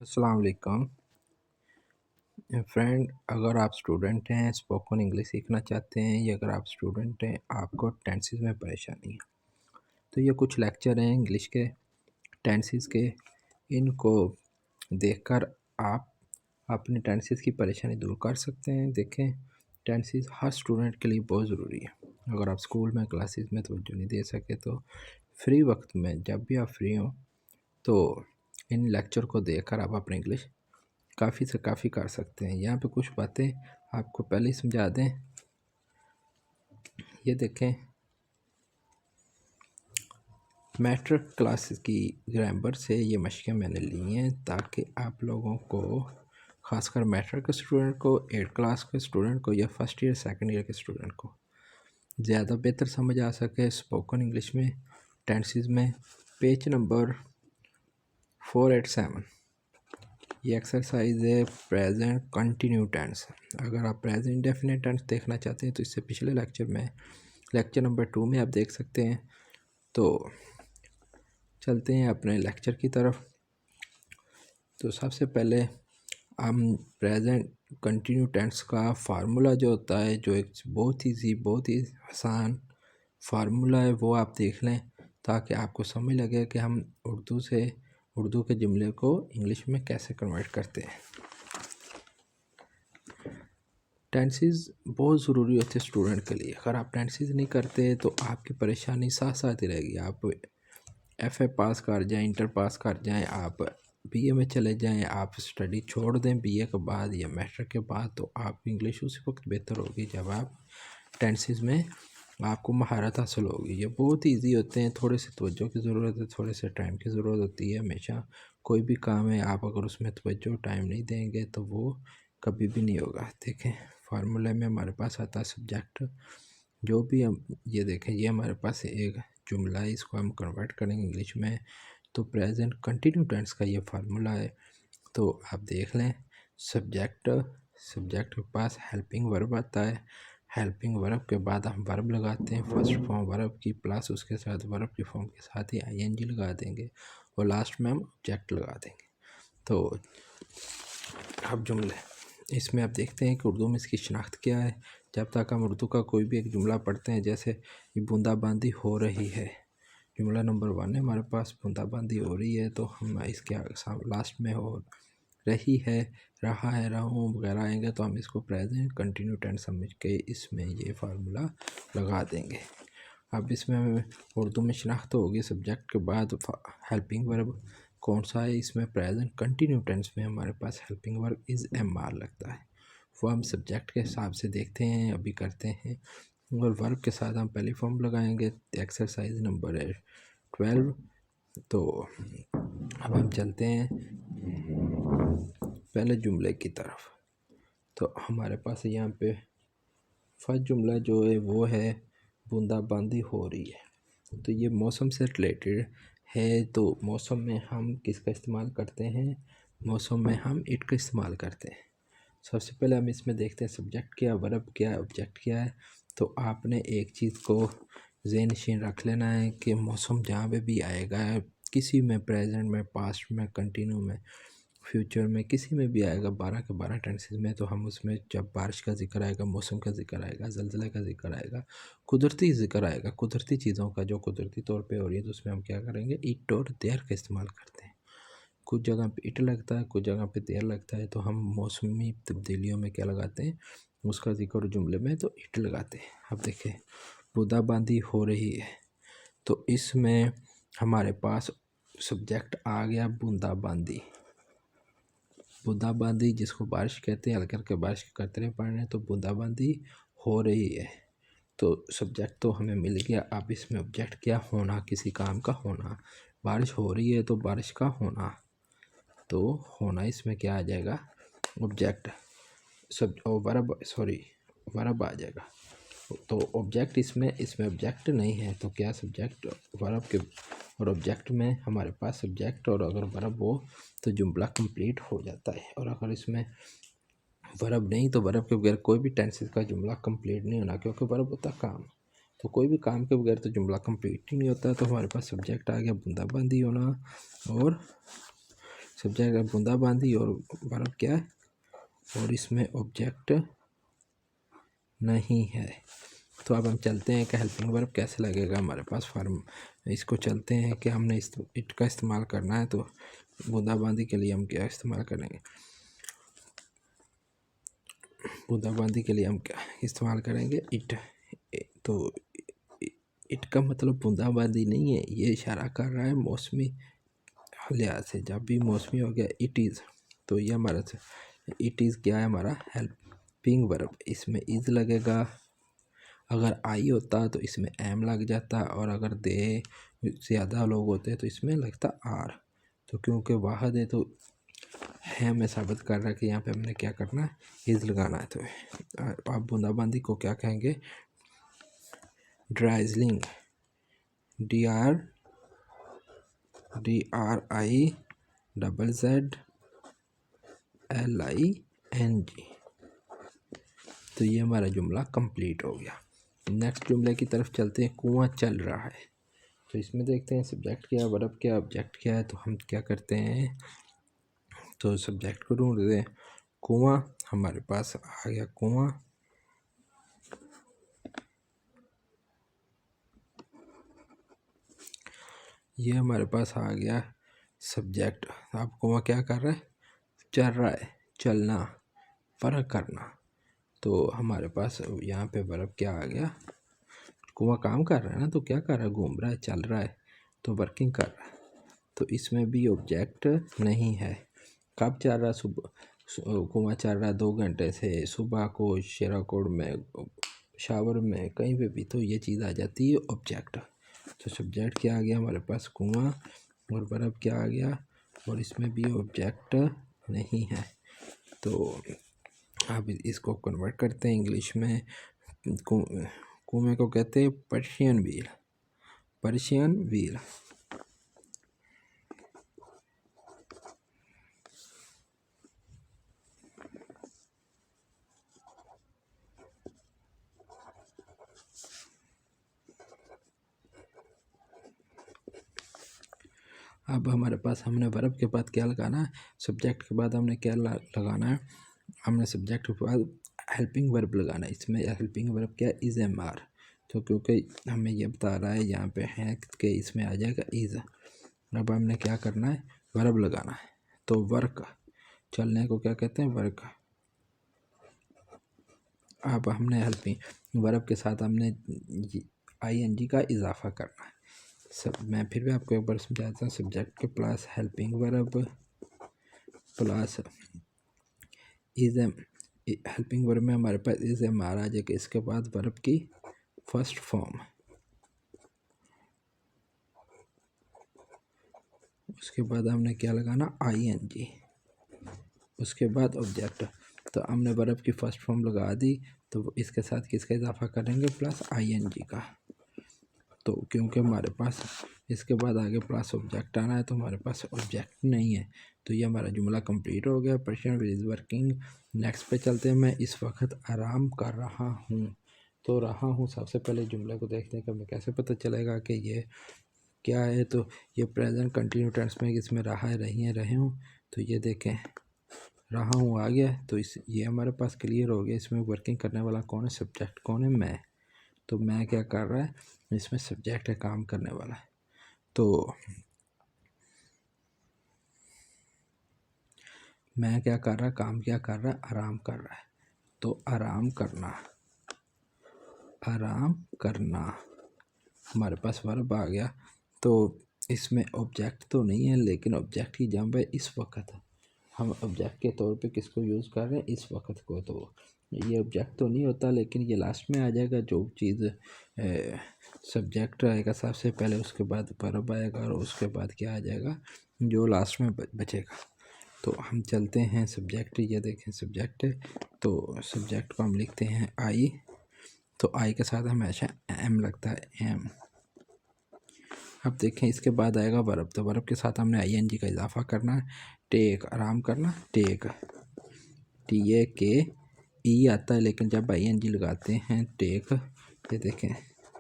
अस्सलाम वालेकुम फ्रेंड। अगर आप स्टूडेंट हैं, स्पोकन इंग्लिश सीखना चाहते हैं, या अगर आप स्टूडेंट हैं, आपको टेंसेस में परेशानी है, तो ये कुछ लेक्चर हैं इंग्लिश के टेंसेस के। इनको देखकर आप अपने टेंसेस की परेशानी दूर कर सकते हैं। देखें, टेंसेस हर स्टूडेंट के लिए बहुत ज़रूरी है। अगर आप स्कूल में क्लासेस में तवज्जो नहीं दे सके तो फ्री वक्त में जब भी आप फ्री हों तो इन लेक्चर को देखकर आप अपनी इंग्लिश काफ़ी से काफ़ी कर सकते हैं। यहाँ पे कुछ बातें आपको पहले ही समझा दें। ये देखें, मैट्रिक क्लासेस की ग्रामर से ये मशक़ें मैंने ली हैं ताकि आप लोगों को, ख़ासकर मैट्रिक के स्टूडेंट को, 8 क्लास के स्टूडेंट को या फर्स्ट ईयर सेकंड ईयर के स्टूडेंट को ज़्यादा बेहतर समझ आ सके। स्पोकन इंग्लिश में टेंसेस में पेज नंबर 487 ये एक्सरसाइज है प्रेजेंट कंटिन्यू टेंस। अगर आप प्रेजेंट इंडेफिनिट टेंस देखना चाहते हैं तो इससे पिछले लेक्चर में, लेक्चर नंबर 2 में आप देख सकते हैं। तो चलते हैं अपने लेक्चर की तरफ। तो सबसे पहले हम प्रेजेंट कंटिन्यू टेंस का फार्मूला जो होता है, जो एक बहुत ही आसान फार्मूला है, वो आप देख लें ताकि आपको समझ लगे कि हम उर्दू के जुमले को इंग्लिश में कैसे कन्वर्ट करते हैं। टेंसेस बहुत ज़रूरी होते हैं स्टूडेंट के लिए। अगर आप टेंसेस नहीं करते तो आपकी परेशानी साथ साथ ही रहेगी। आप एफ़ए पास कर जाएं, इंटर पास कर जाएं, आप बीए में चले जाएं, आप स्टडी छोड़ दें बीए के बाद या मैट्रिक के बाद, तो आपकी इंग्लिश उसी वक्त बेहतर होगी जब आप टेंसेस में आपको महारत हासिल होगी। ये बहुत ईजी होते हैं, थोड़े से तवज्जो की ज़रूरत है, थोड़े से टाइम की ज़रूरत होती है। हमेशा कोई भी काम है, आप अगर उसमें तवज्जो टाइम नहीं देंगे तो वो कभी भी नहीं होगा। देखें, फार्मूले में हमारे पास आता है सब्जेक्ट, जो भी हम ये देखें, ये हमारे पास एक जुमला है, इसको हम कन्वर्ट करेंगे इंग्लिश में तो प्रेजेंट कंटिन्यू टेंस का ये फार्मूला है। तो आप देख लें, सब्जेक्ट के पास हेल्पिंग वर्ब आता है। हेल्पिंग वर्ब के बाद हम वर्ब लगाते हैं, फर्स्ट फॉर्म वर्ब की प्लस उसके साथ वर्ब की फॉर्म के साथ ही आईएनजी लगा देंगे और लास्ट में हम ऑब्जेक्ट लगा देंगे। तो अब जुमले, इसमें आप देखते हैं कि उर्दू में इसकी शनाख्त क्या है। जब तक हम उर्दू का कोई भी एक जुमला पढ़ते हैं, जैसे ये बूंदाबांदी हो रही है, जुमला नंबर 1 है हमारे पास, बूंदाबांदी हो रही है, तो हम इसके लास्ट में हो रही है, रहा है, रहूँ वगैरह आएंगे तो हम इसको प्रेजेंट कंटिन्यू टेंस समझ के इसमें ये फार्मूला लगा देंगे। अब इसमें उर्दू में शनाख्त होगी, सब्जेक्ट के बाद हेल्पिंग वर्ब कौन सा है, इसमें प्रेजेंट कंटिन्यू टेंस में हमारे पास हेल्पिंग वर्ब इज़ एमआर लगता है। वो हम सब्जेक्ट के हिसाब से देखते हैं, अभी करते हैं। और वर्ब के साथ हम पहली फॉर्म लगाएंगे। Exercise number 12। तो अब हम चलते हैं पहले जुमले की तरफ। तो हमारे पास यहाँ पे फर्स्ट जुमला जो है वो है बूंदाबांदी हो रही है। तो ये मौसम से रिलेटेड है। तो मौसम में हम किसका इस्तेमाल करते हैं? मौसम में हम इट का इस्तेमाल करते हैं। सबसे पहले हम इसमें देखते हैं सब्जेक्ट क्या, वर्ब क्या है, ऑब्जेक्ट क्या है। तो आपने एक चीज़ को ज़हन नशीन रख लेना है कि मौसम जहाँ पे भी आएगा, किसी में, प्रेजेंट में, पास्ट में, कंटिन्यू में, फ्यूचर में, किसी में भी आएगा 12 के 12 टेंसेस में, तो हम उसमें जब बारिश का जिक्र आएगा, मौसम का जिक्र आएगा, ज़लज़ले का जिक्र आएगा, कुदरती जिक्र आएगा, कुदरती चीज़ों का जो कुदरती तौर पे हो रही है, तो उसमें हम क्या करेंगे? इट और देयर का इस्तेमाल करते हैं। कुछ जगह पे इट लगता है, कुछ जगह पे देयर लगता है, तो हम मौसमी तब्दीलियों में क्या लगाते हैं? उसका जिक्र जुमले में तो इट लगाते हैं। अब देखें, बूंदाबांदी हो रही है, तो इसमें हमारे पास सब्जेक्ट आ गया बूंदाबांदी। बूंदाबांदी जिसको बारिश कहते हैं, हल्के हल्के बारिश के कतरे पड़ रहे हैं, तो बूंदाबांदी हो रही है। तो सब्जेक्ट तो हमें मिल गया। अब इसमें ऑब्जेक्ट क्या? होना, किसी काम का होना। बारिश हो रही है तो बारिश का होना, तो होना इसमें क्या आ जाएगा? ऑब्जेक्ट। वर्ब आ जाएगा। तो ऑब्जेक्ट इसमें ऑब्जेक्ट नहीं है, तो क्या सब्जेक्ट वर्ब के, और ऑब्जेक्ट में हमारे पास सब्जेक्ट और अगर वर्ब हो तो जुमला कंप्लीट हो जाता है। और अगर इसमें वर्ब नहीं तो वर्ब के बगैर कोई भी टेंसेस का जुमला कंप्लीट नहीं होना, क्योंकि वर्ब होता है काम। तो कोई भी काम के बगैर तो जुमला कंप्लीट ही नहीं होता। तो हमारे पास सब्जेक्ट आ गया बूंदाबांदी होना, और सब्जेक्ट बूंदाबांदी और वर्ब क्या है, और इसमें ऑब्जेक्ट नहीं है। तो अब हम चलते हैं कि हेल्पिंग वर्ब कैसे लगेगा हमारे पास फॉर्म। इसको चलते हैं कि हमने इट का इस्तेमाल करना है। तो बूंदाबांदी के लिए हम क्या इस्तेमाल करेंगे, बूंदाबांदी के लिए हम क्या इस्तेमाल करेंगे, इट। तो इट का मतलब बूंदाबांदी नहीं है, ये इशारा कर रहा है मौसमी लिहाज से। जब भी मौसमी हो गया इट इज़, तो ये हमारा इट इज़ क्या है, हमारा हेल्पिंग वर्ब। इसमें इज़ लगेगा, अगर आई होता तो इसमें एम लग जाता, और अगर दे ज़्यादा लोग होते तो इसमें लगता आर। तो क्योंकि वाहद है तो है, हमें साबित कर रहा है कि यहाँ पे हमने क्या करना है, इज़ लगाना है। तो आप बूंदाबांदी को क्या कहेंगे, ड्राइजलिंग, DRIZZLING। तो ये हमारा जुमला कंप्लीट हो गया। नेक्स्ट जुमले की तरफ चलते हैं। कुआं चल रहा है। तो इसमें देखते हैं सब्जेक्ट क्या है, वर्ब क्या है, ऑब्जेक्ट क्या है। तो हम क्या करते हैं, तो सब्जेक्ट को ढूंढते हैं। कुआं हमारे पास आ गया, कुआं। ये हमारे पास आ गया सब्जेक्ट। अब कुआं क्या कर रहा है, चल रहा है, चलना, फ़र्क करना। तो हमारे पास यहाँ पे वर्ब क्या आ गया, कुआं काम कर रहा है ना, तो क्या कर रहा है, घूम रहा है, चल रहा है, तो वर्किंग कर रहा है। तो इसमें भी ऑब्जेक्ट नहीं है। कब चल रहा है, सुबह कुआं चल रहा है 2 घंटे से, सुबह को शेराकोट में, शावर में, कहीं पे भी, तो ये चीज़ आ जाती है ऑब्जेक्ट। तो सब्जेक्ट क्या आ गया हमारे पास, कुआं, और वर्ब क्या आ गया, और इसमें भी ऑब्जेक्ट नहीं है। तो अब इसको कन्वर्ट करते हैं इंग्लिश में। कुएं को कहते हैं पर्शियन व्हील, पर्शियन व्हील। अब हमारे पास हमने वर्ब के बाद क्या लगाना है, सब्जेक्ट के बाद हमने क्या लगाना है, हमने सब्जेक्ट के बाद हेल्पिंग वर्ब लगाना है। इसमें हेल्पिंग वर्ब क्या है, इज़ एम आर। तो क्योंकि हमें ये बता रहा है यहाँ पे है कि इसमें आ जाएगा इज़। अब हमने क्या करना है, वर्ब लगाना है। तो वर्क, चलने को क्या कहते हैं, वर्क। अब हमने हेल्पिंग वर्ब के साथ हमने ING का इजाफा करना है। मैं फिर भी आपको एक बार समझाता हूँ। सब्जेक्ट के plus helping verb plus is am, helping verb में हमारे पास इज़ एम आ जाएगा। इसके बाद वर्ब की फर्स्ट फॉर्म, उसके बाद हमने क्या लगाना, ING, उसके बाद ऑब्जेक्ट। तो हमने वर्ब की फर्स्ट फॉर्म लगा दी, तो इसके साथ किसका इजाफा करेंगे, प्लस ING का। तो क्योंकि हमारे पास इसके बाद आगे प्लस ऑब्जेक्ट आना है, तो हमारे पास ऑब्जेक्ट नहीं है। तो ये हमारा जुमला कंप्लीट हो गया, पर्सन इज़ वर्किंग। नेक्स्ट पे चलते हैं। मैं इस वक्त आराम कर रहा हूँ। तो रहा हूँ, सबसे पहले जुमले को देखते हैं कि हमें कैसे पता चलेगा कि ये क्या है। तो ये प्रेजेंट कंटिन्यू टेंस में, इसमें रहा है, रही है, रहे हूँ। तो ये देखें, रहा हूँ आ गया। तो ये हमारे पास क्लियर हो गया। इसमें वर्किंग करने वाला कौन है, सब्जेक्ट कौन है, मैं। तो मैं क्या कर रहा है, इसमें सब्जेक्ट है, काम करने वाला है। तो मैं क्या कर रहा है, काम क्या कर रहा है, आराम कर रहा है। तो आराम करना, आराम करना हमारे पास वर्ब आ गया। तो इसमें ऑब्जेक्ट तो नहीं है, लेकिन ऑब्जेक्ट की जंप है इस वक्त। हम ऑब्जेक्ट के तौर पे किसको यूज़ कर रहे हैं, इस वक्त को। तो ये ऑब्जेक्ट तो नहीं होता, लेकिन ये लास्ट में आ जाएगा। जो चीज़ सब्जेक्ट आएगा सबसे पहले, उसके बाद वर्ब आएगा, और उसके बाद क्या आ जाएगा, जो लास्ट में बचेगा। तो हम चलते हैं सब्जेक्ट, ये देखें सब्जेक्ट है। तो सब्जेक्ट को हम लिखते हैं आई। तो आई के साथ हमेशा एम लगता है, एम। अब देखें इसके बाद आएगा वर्ब। तो वर्ब के साथ हमने ING का इजाफा करना है। टेक, आराम करना, टेक, TAKE आता है, लेकिन जब ING लगाते हैं टेक, ये देखें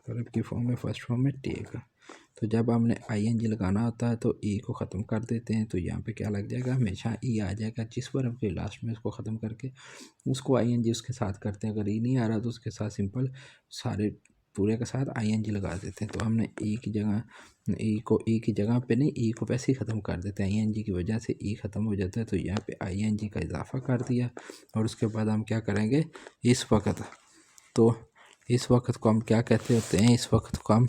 वर्ब की फॉर्म में, फर्स्ट फॉर्म में टेक। तो जब हमने ING लगाना होता है तो ई को ख़त्म कर देते हैं, तो यहाँ पे क्या लग जाएगा, हमेशा ई आ जाएगा जिस वर्ब के लास्ट में उसको ख़त्म करके उसको ING उसके साथ करते हैं। अगर ई नहीं आ रहा तो उसके साथ सिंपल सारे पूरे के साथ ING लगा देते हैं। तो हमने ई की जगह ई की जगह पे नहीं, ई को वैसे ही ख़त्म कर देते हैं, ING की वजह से ई ख़त्म हो जाता है। तो यहाँ पे ING का इजाफा कर दिया और उसके बाद हम क्या करेंगे, इस वक्त, तो इस वक्त को हम क्या कहते होते हैं, इस वक्त को हम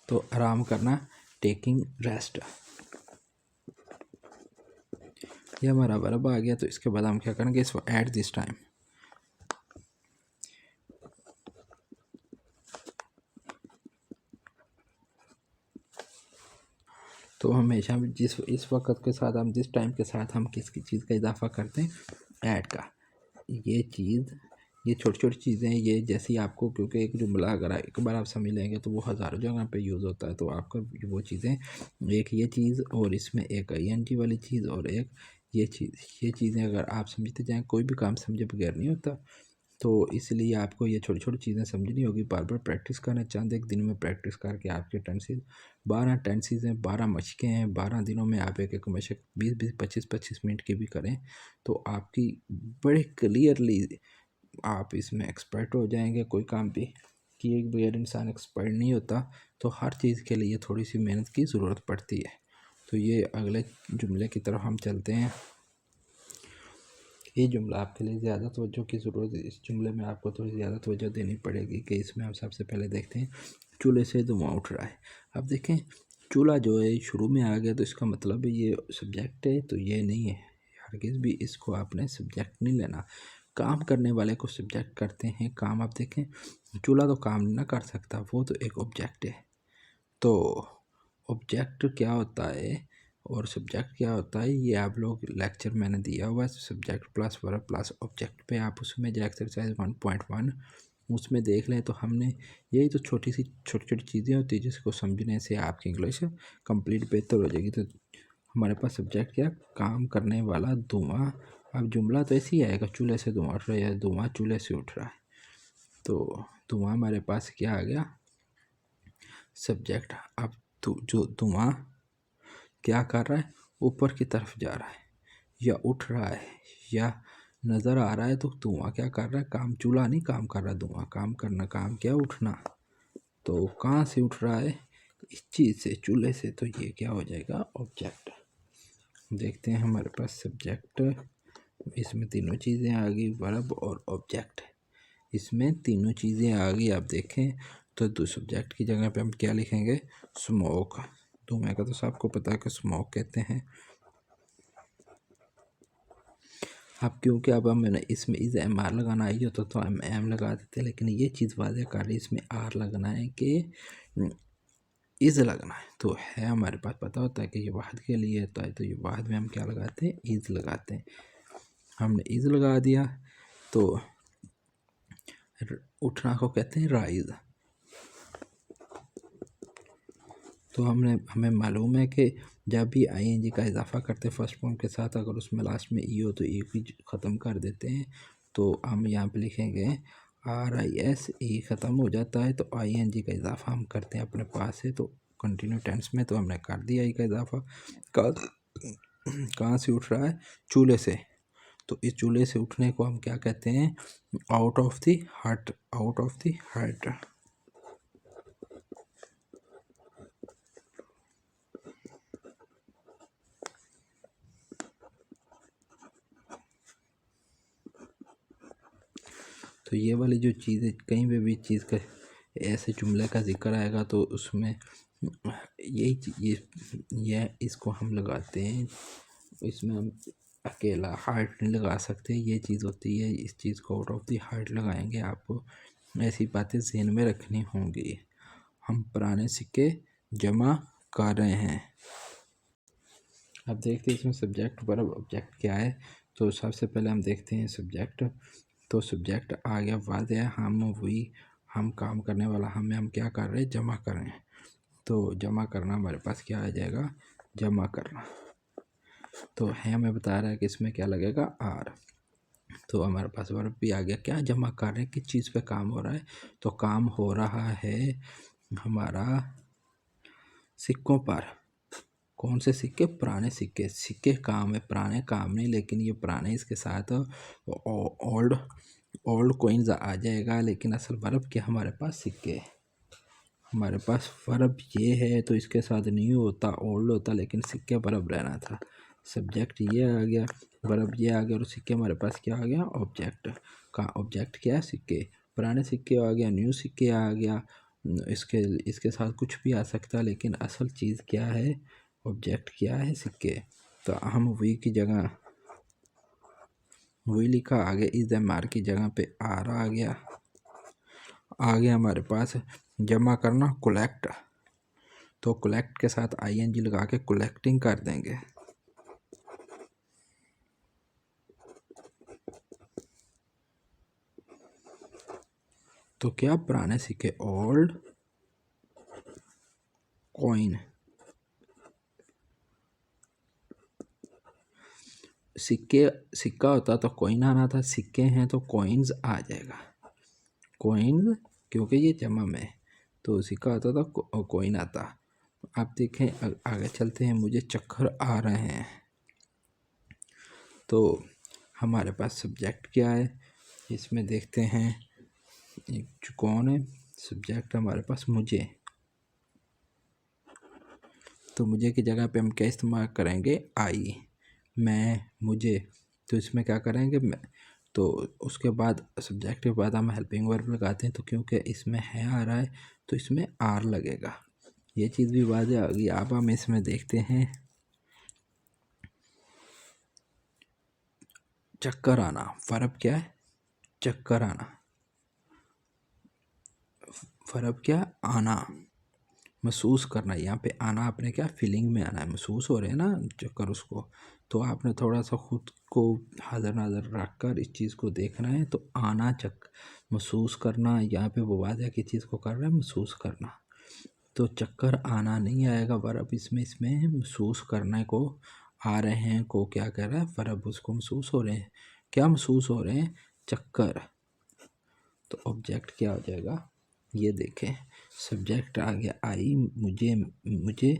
तो आराम करना, टेकिंग रेस्ट। ये हमारा वर्ब आ गया। तो इसके बाद हम क्या करेंगे, इसको एट दिस टाइम, तो हमेशा जिस इस वक्त के साथ हम जिस टाइम के साथ हम किसकी चीज़ का इजाफा करते हैं, ऐड का। ये चीज़, ये छोटी छोटी चीज़ें, ये जैसी आपको, क्योंकि एक जुमला अगर एक बार आप समझ लेंगे तो वो हज़ारों जगह पे यूज़ होता है। तो आपका वो चीज़ें, एक ये चीज़ और इसमें एक ING वाली चीज़ और एक ये चीज़, ये चीज़ें अगर आप समझते जाएँ, कोई भी काम समझे बगैर नहीं होता। तो इसलिए आपको ये छोटी छोटी चीज़ें समझनी होगी, बार बार प्रैक्टिस करना। चंद एक दिन में प्रैक्टिस करके आपके टेंसेस 12 टेंसेस हैं, 12 मशकें हैं, 12 दिनों में आप एक एक मशक 20-20 25-25 मिनट की भी करें तो आपकी बड़े क्लियरली आप इसमें एक्सपर्ट हो जाएंगे। कोई काम भी किए बगैर इंसान एक्सपर्ट नहीं होता, तो हर चीज़ के लिए थोड़ी सी मेहनत की ज़रूरत पड़ती है। तो ये अगले जुमले की तरफ हम चलते हैं। ये जुमला आपके लिए ज़्यादा तवज्जो की ज़रूरत है। इस जुमले में आपको थोड़ी ज़्यादा तवज्जो देनी पड़ेगी कि इसमें हम सबसे पहले देखते हैं, चूल्हे से धुआं उठ रहा है। अब देखें, चूल्हा जो है शुरू में आ गया तो इसका मतलब है ये सब्जेक्ट है, तो ये नहीं है, हरगिज़ भी इसको आपने सब्जेक्ट नहीं लेना। काम करने वाले को सब्जेक्ट करते हैं। काम, आप देखें, चूल्हा तो काम ना कर सकता, वो तो एक ऑब्जेक्ट है। तो ऑब्जेक्ट क्या होता है और सब्जेक्ट क्या होता है, ये आप लोग लेक्चर मैंने दिया हुआ है, subject plus verb plus object पे, आप उसमें जो एक्सरसाइज 1.1 उसमें देख लें। तो हमने यही तो छोटी छोटी चीज़ें होती है जिसको समझने से आपकी इंग्लिश कंप्लीट बेहतर हो जाएगी। तो हमारे पास सब्जेक्ट क्या, काम करने वाला धुआं। अब जुमला तो ऐसे ही आएगा, चूल्हे से धुआं उठ रहा है या धुआं चूल्हे से उठ रहा है। तो धुआं हमारे पास क्या आ गया, सब्जेक्ट। अब जो धुआं क्या कर रहा है, ऊपर की तरफ जा रहा है या उठ रहा है या नज़र आ रहा है, तो धुआं क्या कर रहा है, काम। चूल्हा नहीं काम कर रहा, धुआं काम करना, काम क्या, उठना। तो कहाँ से उठ रहा है, इस चीज़ से, चूल्हे से। तो ये क्या हो जाएगा, ऑब्जेक्ट। देखते हैं हमारे पास सब्जेक्ट, इसमें तीनों चीज़ें आ गई, वर्ब और ऑब्जेक्ट, इसमें तीनों चीज़ें आ गई। आप देखें तो दो सब्जेक्ट की जगह पे हम क्या लिखेंगे, स्मोक। धुएं का तो सबको पता है कि स्मोक कहते हैं। अब क्योंकि अब मैंने इसमें इस MR लगाना आई होता तो हम M लगा देते, लेकिन ये चीज़ वाज़ह कर रही, इसमें R लगना है कि इज़ लगना है। तो है हमारे पास पता होता है कि ये वाहद के लिए होता है, तो ये वाहद में हम क्या लगाते हैं, इज़ लगाते हैं। हमने इज़ लगा दिया। तो उठना को कहते हैं राइज। तो हमें मालूम है कि जब भी ING का इजाफा करते हैं फर्स्ट फॉर्म के साथ, अगर उसमें लास्ट में ई हो तो ई भी ख़त्म कर देते हैं। तो हम यहाँ पे लिखेंगे RIS, ई ख़त्म हो जाता है तो ING का इजाफा हम करते हैं अपने पास से। तो कंटिन्यू टेंस में तो हमने कर दिया ई का इजाफा। कहाँ से उठ रहा है, चूल्हे से। तो इस चूल्हे से उठने को हम क्या कहते हैं, आउट ऑफ द हट, आउट ऑफ द हट। तो ये वाली जो चीज़ें, कहीं पे भी चीज़ का ऐसे जुमले का जिक्र आएगा तो उसमें यही ये इसको हम लगाते हैं। इसमें हम अकेला हार्ट नहीं लगा सकते, ये चीज़ होती है, इस चीज़ को आउट ऑफ द हार्ट लगाएंगे। आपको ऐसी बातें ज़हन में रखनी होंगी। हम पुराने सिक्के जमा कर रहे हैं। अब देखते हैं इसमें सब्जेक्ट वर्ब ऑब्जेक्ट क्या है। तो सबसे पहले हम देखते हैं सब्जेक्ट। तो सब्जेक्ट आ गया, वाज़ है, हम काम करने वाला, हम क्या कर रहे हैं, जमा कर रहे हैं। तो जमा करना हमारे पास क्या आ जाएगा, जमा करना। तो है हमें बता रहा है कि इसमें क्या लगेगा, आर। तो हमारे पास वर्ब भी आ गया। क्या जमा कर रहे हैं, किस चीज़ पे काम हो रहा है, तो काम हो रहा है हमारा सिक्कों पर। कौन से सिक्के, पुराने सिक्के। सिक्के काम है, पुराने काम नहीं, लेकिन ये पुराने इसके साथ ओल्ड ओल्ड कोइंस आ जाएगा, लेकिन असल वर्ब क्या हमारे पास सिक्के है। हमारे पास वर्ब ये है तो इसके साथ न्यू होता, ओल्ड होता, लेकिन सिक्के वर्ब रहना था। सब्जेक्ट ये आ गया, वर्ब ये आ गया, और सिक्के हमारे पास क्या आ गया, ऑब्जेक्ट का। ऑब्जेक्ट क्या है, सिक्के। पुराने सिक्के आ गया, न्यू सिक्के आ गया। इसके इसके साथ कुछ भी आ सकता है, लेकिन असल चीज़ क्या है, ऑब्जेक्ट क्या है, सिक्के। तो हम वी की जगह वही लिखा, आगे इस मार की जगह पे आर आ गया। आगे हमारे पास जमा करना, कलेक्ट। तो कलेक्ट के साथ आईएनजी लगा के कलेक्टिंग कर देंगे। तो क्या, पुराने सिक्के, ओल्ड कॉइन। सिक्के, सिक्का होता तो कॉइन आना था, सिक्के हैं तो कॉइन्स आ जाएगा। कॉइन्स, क्योंकि ये जमा में, तो सिक्का होता तो कॉइन आता। आप देखें, आगे चलते हैं, मुझे चक्कर आ रहे हैं। तो हमारे पास सब्जेक्ट क्या है, इसमें देखते हैं। एक कौन है सब्जेक्ट हमारे पास, मुझे। तो मुझे की जगह पे हम क्या इस्तेमाल करेंगे, आई। मैं, मुझे। तो इसमें क्या करेंगे, मैं। तो उसके बाद सब्जेक्ट के बाद हम हेल्पिंग वर्ब लगाते हैं, तो क्योंकि इसमें है आ रहा है तो इसमें आर लगेगा। ये चीज़ भी वाज़ेह आ गई। अब हम इसमें देखते हैं, चक्कर आना। वर्ब क्या है, चक्कर आना। वर्ब क्या, आना, महसूस करना। यहाँ पे आना आपने क्या, फीलिंग में आना है, महसूस हो रहे हैं ना चक्कर उसको। तो आपने थोड़ा सा खुद को हाज़र नाज़र रख कर इस चीज़ को देखना है। तो आना, महसूस करना, यहाँ पे वो वाज़ह की चीज़ को कर रहा है, महसूस करना। तो चक्कर आना नहीं आएगा वर्ब इसमें। इसमें महसूस करने को आ रहे हैं को क्या कह रहा है, वर्ब उसको महसूस हो रहे हैं। क्या महसूस हो रहे हैं, चक्कर। तो ऑब्जेक्ट क्या हो जाएगा, ये देखें, सब्जेक्ट आ गया आई, मुझे, मुझे,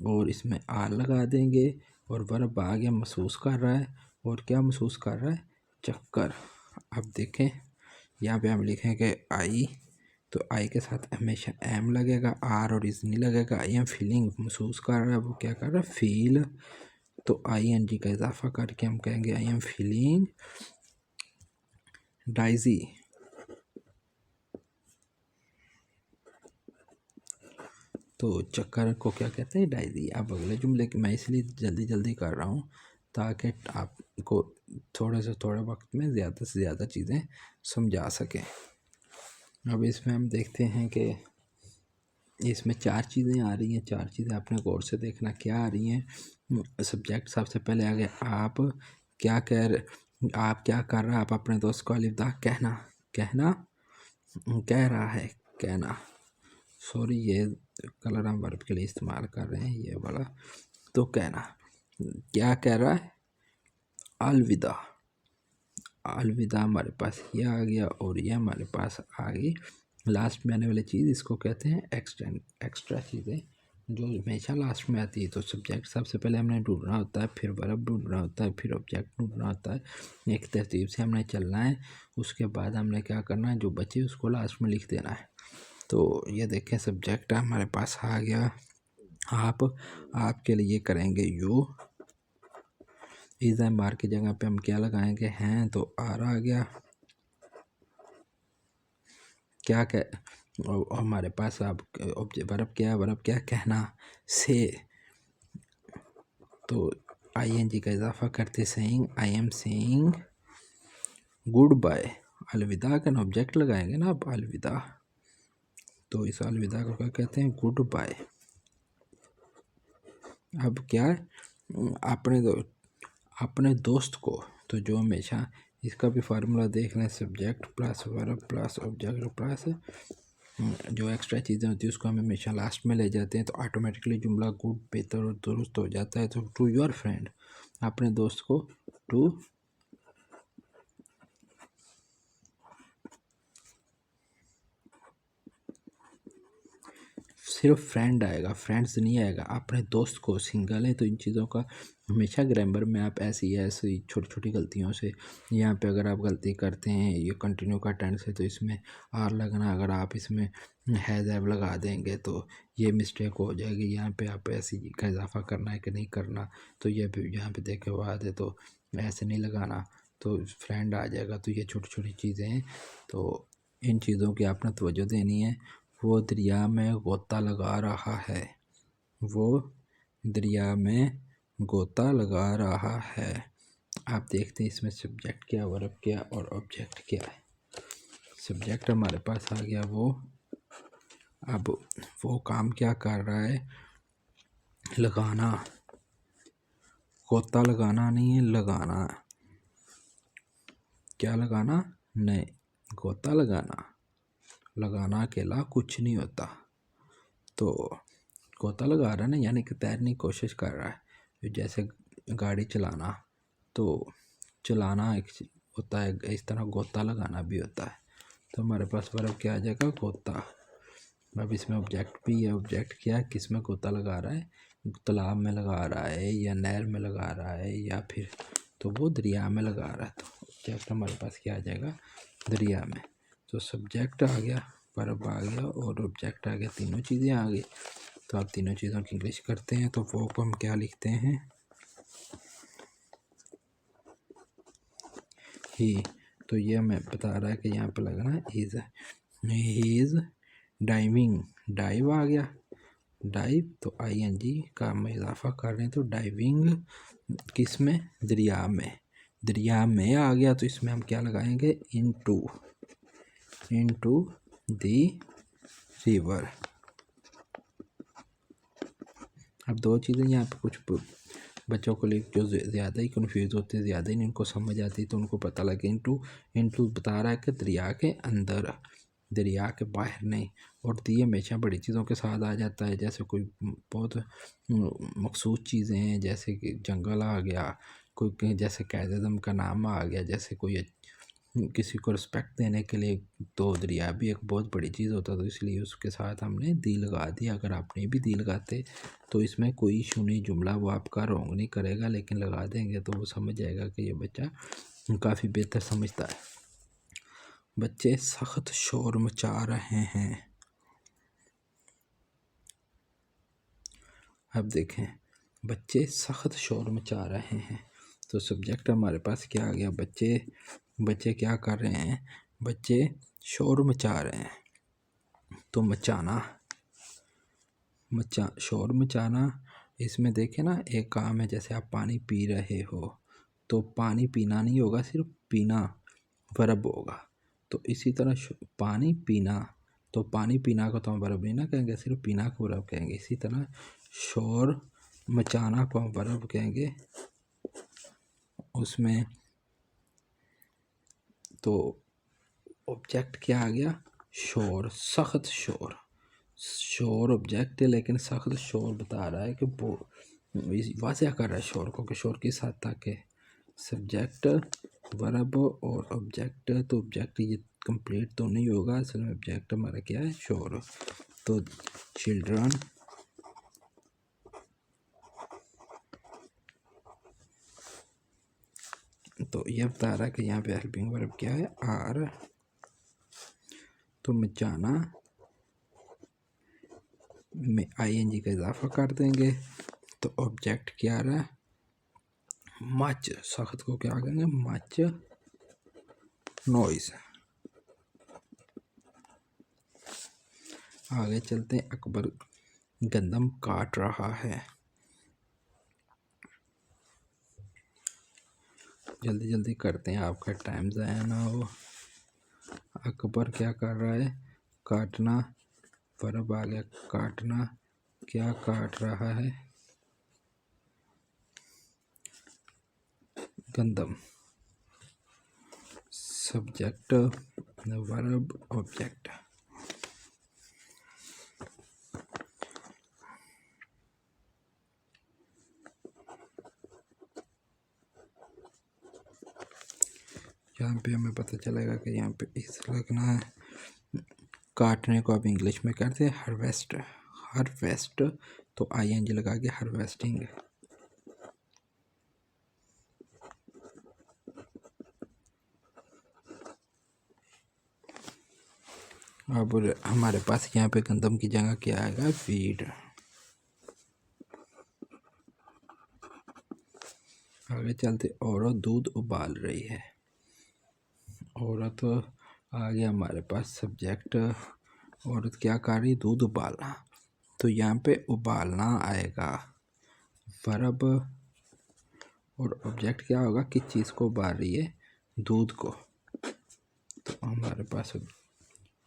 और इसमें आर लगा देंगे, और वर्ब आ गया, महसूस कर रहा है। और क्या महसूस कर रहा है, चक्कर। अब देखें, यहाँ पे हम लिखेंगे आई, तो आई के साथ हमेशा एम लगेगा, आर और इस नहीं लगेगा। आई एम फीलिंग, महसूस कर रहा है, वो क्या कर रहा है, फील। तो आई एन जी का इजाफा करके हम कहेंगे आई एम फीलिंग डाइजी। तो चक्कर को क्या कहते हैं, डायरी। अब अगले जुमले की मैं इसलिए जल्दी जल्दी कर रहा हूँ ताकि आपको थोड़े से थोड़े वक्त में ज़्यादा से ज़्यादा चीज़ें समझा सकें। अब इसमें हम देखते हैं कि इसमें चार चीज़ें आ रही हैं। चार चीज़ें आपने गौर से देखना क्या आ रही हैं। सब्जेक्ट सबसे पहले आ गया, आप क्या आप क्या कर रहे हैं, आप अपने दोस्त को अलविदा कहना। कहना, कह रहा है, कहना। सॉरी, ये कलर हम वर्ब के लिए इस्तेमाल कर रहे हैं, ये वाला। तो कहना, क्या कह रहा है, अलविदा। अलविदा हमारे पास ये आ गया, और ये हमारे पास आ गई लास्ट में आने वाली चीज़, इसको कहते हैं एक्स्ट्रा चीज़ें जो हमेशा लास्ट में आती है। तो सब्जेक्ट सबसे पहले हमने ढूंढना होता है, फिर वर्ब ढूंढना होता है, फिर ऑब्जेक्ट ढूंढना होता है। एक तरतीब से हमने चलना है। उसके बाद हमने क्या करना है, जो बचे उसको लास्ट में लिख देना है। तो ये देखें, सब्जेक्ट हमारे पास आ गया, आप। आपके लिए करेंगे यू। इज़ मार की जगह पे हम क्या लगाएंगे, हैं, तो आर आ गया। क्या कह, और हमारे पास अब वर्ब क्या है, वर्ब क्या, कहना, से। तो आई एन जी का इजाफा करते saying, I am saying goodbye. अलविदा का ऑब्जेक्ट लगाएंगे ना आप, अलविदा। तो इस अलविदा को क्या कहते हैं, गुड बाय। अब क्या है, अपने दोस्त को, तो जो हमेशा इसका भी फार्मूला देख लें, subject plus verb plus object plus जो एक्स्ट्रा चीज़ें होती है उसको हम हमेशा लास्ट में ले जाते हैं, तो ऑटोमेटिकली जुमला गुड, बेहतर और दुरुस्त हो जाता है। तो टू योर फ्रेंड, अपने दोस्त को, टू सिर्फ फ्रेंड आएगा, फ्रेंड्स नहीं आएगा। अपने दोस्त को, सिंगल है तो इन चीज़ों का हमेशा ग्रामर में आप ऐसी ऐसी छोटी छोटी गलतियों से, यहाँ पे अगर आप गलती करते हैं, ये कंटिन्यू का टेंस है तो इसमें आर लगना, अगर आप इसमें हैज़ हैव लगा देंगे तो ये मिस्टेक हो जाएगी। यहाँ पे आप ऐसी का इजाफा करना है कि नहीं करना, तो ये भी यहाँ पे देखे बाद है तो ऐसे नहीं लगाना, तो फ्रेंड आ जाएगा। तो ये छोटी छोटी चीज़ें हैं, तो इन चीज़ों की आपने तवज्जो देनी है। वो दरिया में गोता लगा रहा है, वो दरिया में गोता लगा रहा है। आप देखते हैं इसमें सब्जेक्ट क्या, वर्ब क्या और ऑब्जेक्ट क्या है। सब्जेक्ट हमारे पास आ गया वो, अब वो काम क्या कर रहा है, लगाना, गोता लगाना नहीं है, लगाना। क्या लगाना, नहीं, गोता लगाना। लगाना अकेला कुछ नहीं होता, तो गोता लगा रहा है ना, यानी कि तैरने की कोशिश कर रहा है। जैसे गाड़ी चलाना, तो चलाना एक होता है, इस तरह गोता लगाना भी होता है। तो हमारे पास वर्ब क्या आ जाएगा, गोता। अब इसमें ऑब्जेक्ट भी है, ऑब्जेक्ट क्या है, किस में गोता लगा रहा है, तालाब में लगा रहा है या नहर में लगा रहा है या फिर तो वो दरिया में लगा रहा है। तो ऑब्जेक्ट हमारे पास क्या आ जाएगा, दरिया में। तो सब्जेक्ट आ गया, वर्ब आ गया और ऑब्जेक्ट आ गया, तीनों चीज़ें आ गई। तो आप तीनों चीज़ों की इंग्लिश करते हैं, तो वो को हम क्या लिखते हैं, ही। तो ये हमें बता रहा है कि यहाँ पे लगना है is. He is diving, dive आ गया, डाइव तो आईएनजी का हम इजाफा कर रहे हैं, तो डाइविंग किस में, दरिया में। दरिया में आ गया तो इसमें हम क्या लगाएंगे, इनटू, इनटू दी रिवर। अब दो चीज़ें यहाँ पे कुछ बच्चों को लिए जो ज़्यादा ही कंफ्यूज होते हैं, ज़्यादा ही नहीं उनको समझ आती, तो उनको पता लगे इनटू, इनटू बता रहा है कि दरिया के अंदर, दरिया के बाहर नहीं। और दी हमेशा बड़ी चीज़ों के साथ आ जाता है, जैसे कोई बहुत मखसूस चीज़ें हैं, जैसे कि जंगल आ गया, कोई जैसे कैद-ए-आज़म का नाम आ गया, जैसे कोई किसी को रिस्पेक्ट देने के लिए, तो दरिया भी एक बहुत बड़ी चीज़ होता है, तो इसलिए उसके साथ हमने दी लगा दी। अगर आप नहीं भी दी लगाते तो इसमें कोई इशू नहीं, जुमला वो आपका रॉन्ग नहीं करेगा, लेकिन लगा देंगे तो वो समझ जाएगा कि ये बच्चा काफ़ी बेहतर समझता है। बच्चे सख्त शोर मचा रहे हैं। अब देखें, बच्चे सख्त शोर मचा रहे हैं, तो सब्जेक्ट हमारे पास क्या आ गया, बच्चे। बच्चे क्या कर रहे हैं, बच्चे शोर मचा रहे हैं, तो मचाना, शोर मचाना। इसमें देखें ना, एक काम है, जैसे आप पानी पी रहे हो, तो पानी पीना नहीं होगा, सिर्फ पीना वर्ब होगा। तो इसी तरह पानी पीना, तो पानी पीना को तो हम वर्ब नहीं ना कहेंगे, सिर्फ पीना को वर्ब कहेंगे। इसी तरह शोर मचाना को हम वर्ब कहेंगे, उसमें तो ऑब्जेक्ट क्या आ गया, शोर, सख्त शोर। शोर ऑब्जेक्ट है, लेकिन सख्त शोर बता रहा है कि वो वाज़ह कर रहा है शोर को, कि शोर किस हद तक है। सब्जेक्ट, वर्ब और ऑब्जेक्ट, तो ऑब्जेक्ट ये कंप्लीट तो नहीं होगा, असल में ऑब्जेक्ट हमारा क्या है, शोर। तो चिल्ड्रन, तो ये बता रहा है कि यहाँ पे हेल्पिंग वर्ब क्या है, आर। तो मचाना में आईएनजी का इजाफा कर देंगे, तो ऑब्जेक्ट क्या आ रहा है, मच। सख्त को क्या कहेंगे, मच नॉइज। आगे चलते हैं, अकबर गंदम काट रहा है। जल्दी जल्दी करते हैं, आपका टाइम ज़ाया ना हो। अकबर क्या कर रहा है, काटना, वर्ब आ गया, काटना। क्या काट रहा है, गंदम। Subject, verb, object. यहाँ पे हमें पता चलेगा कि यहाँ पे इस लगना है। काटने को आप इंग्लिश में कहते हैं हार्वेस्ट, हार्वेस्ट, तो ING लगा के हार्वेस्टिंग। अब हमारे पास यहाँ पे गंदम की जगह क्या आएगा, वीट। आगे चलते, औरत दूध उबाल रही है। औरत आ गया हमारे पास सब्जेक्ट। औरत क्या कर रही, दूध उबालना। तो यहाँ पे उबालना आएगा वर्ब, और ऑब्जेक्ट क्या होगा, किस चीज़ को उबाल रही है, दूध को। तो हमारे पास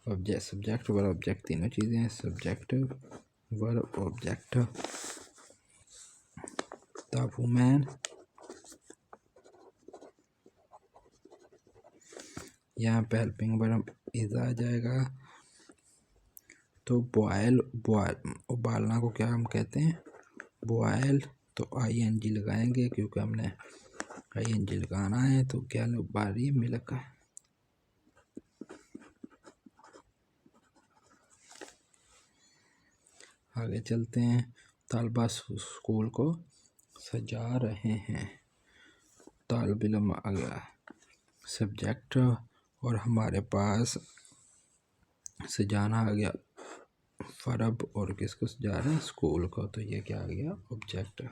ऑब्जेक्ट, सब्जेक्ट वर्ब ऑब्जेक्ट तीनों चीज़ें हैं। Subject verb object. The women, यहाँ पे हेल्पिंग वर्ब इज आ जाएगा। तो बॉयल, उबालना को क्या हम कहते हैं, बॉयल। तो ING लगाएंगे क्योंकि हमने ING लगाना है। तो क्या उबाल रही है, मिल्क। आगे चलते हैं, तालबा स्कूल को सजा रहे हैं। तालब इल्म आ गया सब्जेक्ट, और हमारे पास सजाना आ गया वर्ब, और किसको सजा रहे हैं, स्कूल को। तो ये क्या आ गया, ऑब्जेक्ट।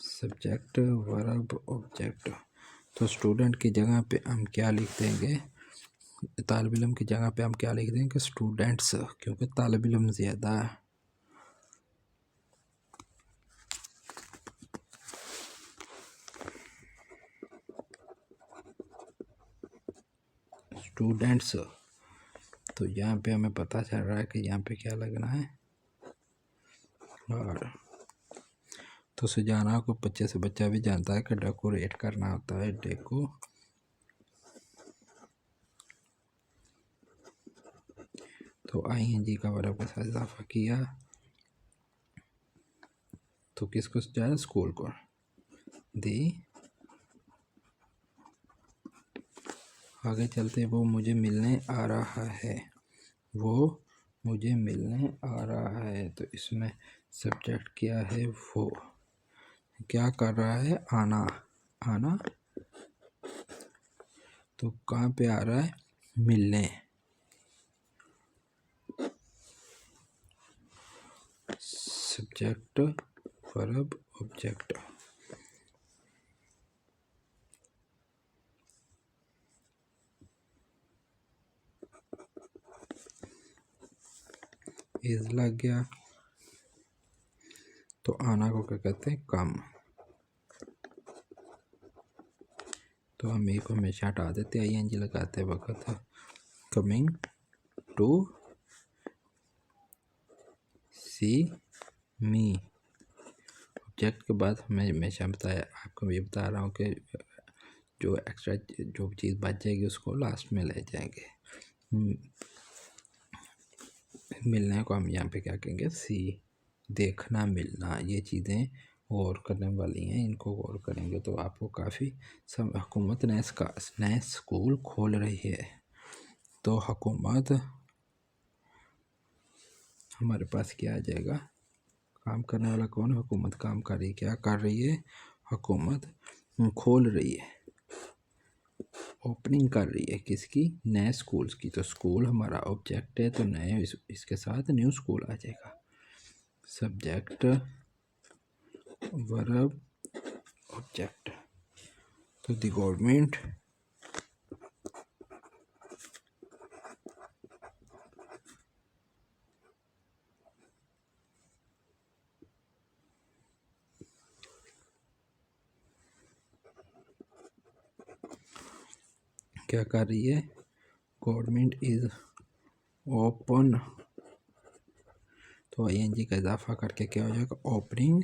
Subject verb object. तो स्टूडेंट की जगह पे हम क्या लिख देंगे, तालिब इल्म की जगह पे हम क्या लिख देंगे, स्टूडेंट्स, क्योंकि तालिब इल्म ज़्यादा है। स्टूडेंट्स। तो यहाँ पे हमें पता चल रहा है कि यहाँ पे क्या लगना है, और तो सुजाना को बच्चे से बच्चा भी जानता है कि डेकोरेट करना होता है, डेको। तो ING का वर्ब के साथ इजाफा किया, तो किसको सजाया, स्कूल को। दी, आगे चलते, वो मुझे मिलने आ रहा है। वो मुझे मिलने आ रहा है। तो इसमें सब्जेक्ट क्या है, वो क्या कर रहा है, आना। आना, तो कहाँ पे आ रहा है, मिलने। Subject verb object. इज लग गया, तो आना को क्या कहते हैं, कम। तो हम एक हमेशा हटा देते हैं ING लगाते वक्त। Coming to see me, object के बाद हमें हमेशा बताया, आपको ये बता रहा हूँ कि जो एक्स्ट्रा जो चीज़ बच जाएगी उसको लास्ट में ले जाएंगे। मिलने को हम यहाँ पे क्या कहेंगे, सी। देखना, मिलना, ये चीज़ें गौर करने वाली हैं, इनको गौर करेंगे तो आपको काफ़ी हुकूमत नए स्कूल खोल रही है। तो हुकूमत, हमारे पास क्या आ जाएगा, काम करने वाला कौन है, हुकूमत काम कर रही है। क्या कर रही है, हुकूमत खोल रही है, ओपनिंग कर रही है, किसकी, नए स्कूल्स की। तो स्कूल हमारा ऑब्जेक्ट है, तो नए इसके साथ न्यू स्कूल आ जाएगा। Subject verb object. तो द गवर्नमेंट क्या कर रही है, गवर्नमेंट इज ओपन। तो ING का इजाफा करके क्या हो जाएगा, ओपनिंग।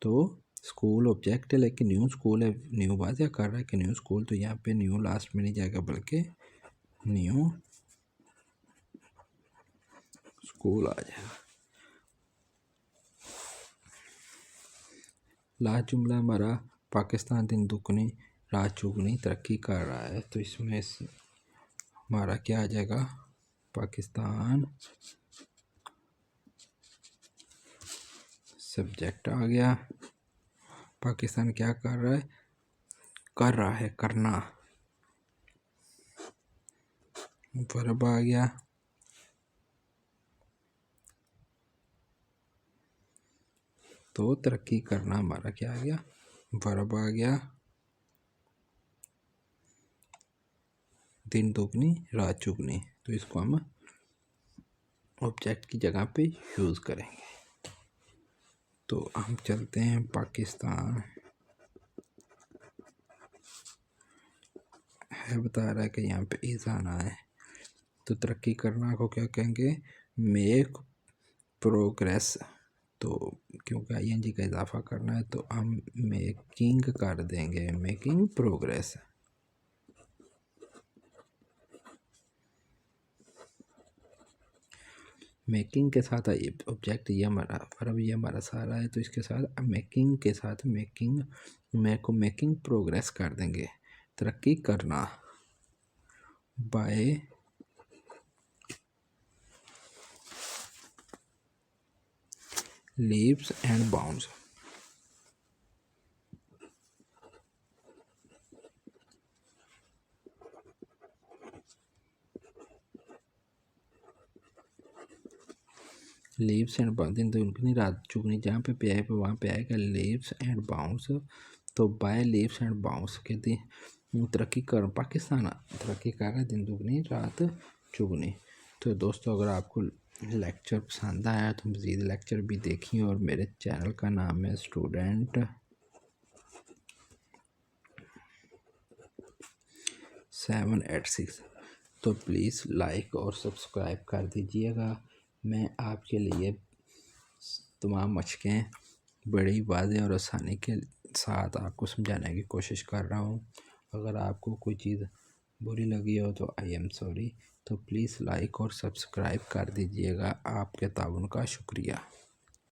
तो स्कूल ऑब्जेक्ट है, लेकिन न्यू स्कूल है, न्यू वाज़ह कर रहा है कि न्यू स्कूल। तो यहाँ पे न्यू लास्ट में नहीं जाएगा, बल्कि न्यू स्कूल आ जाएगा। लास्ट जुमला हमारा, पाकिस्तान दिन दुगनी रात चौगुनी तरक्की कर रहा है। तो इसमें हमारा क्या आ जाएगा, पाकिस्तान सब्जेक्ट आ गया। पाकिस्तान क्या कर रहा है? कर रहा है, करना। वर्ब आ गया। तो तरक्की करना हमारा क्या आ गया? वर्ब आ गया। दिन दुगनी रात चुगनी, तो इसको हम ऑब्जेक्ट की जगह पे यूज़ करेंगे। तो हम चलते हैं पाकिस्तान है, बता रहा है कि यहाँ पे इज़ आना है। तो तरक्की करना को क्या कहेंगे? Make progress. तो क्योंकि ING का इजाफा करना है तो हम मेकिंग कर देंगे, मेकिंग प्रोग्रेस। मेकिंग के साथ ऑब्जेक्ट ये हमारा वर्ब, ये हमारा सारा है, तो इसके साथ मेकिंग के साथ मेकिंग प्रोग्रेस कर देंगे। तरक्की करना by leaves and bounds. Leaves and bound, दिन दुगनी रात चुगनी, जहाँ पे आए वहाँ पे आएगा लीव्स एंड बाउंड्स। तो बाय लीव्स एंड बाउंड्स के दिन तरक्की कर पाकिस्तान तरक्की कर रहा है, दिन दुगनी रात चुगनी। तो दोस्तों, अगर आपको लेक्चर पसंद आया तो मज़ीद लेक्चर भी देखिए, और मेरे चैनल का नाम है स्टूडेंट 786। तो प्लीज़ लाइक और सब्सक्राइब कर दीजिएगा। मैं आपके लिए तमाम मशकें बड़ी वाज़ेह और आसानी के साथ आपको समझाने की कोशिश कर रहा हूँ। अगर आपको कोई चीज़ बुरी लगी हो तो आई एम सॉरी। तो प्लीज़ लाइक और सब्सक्राइब कर दीजिएगा। आपके ताउन का शुक्रिया।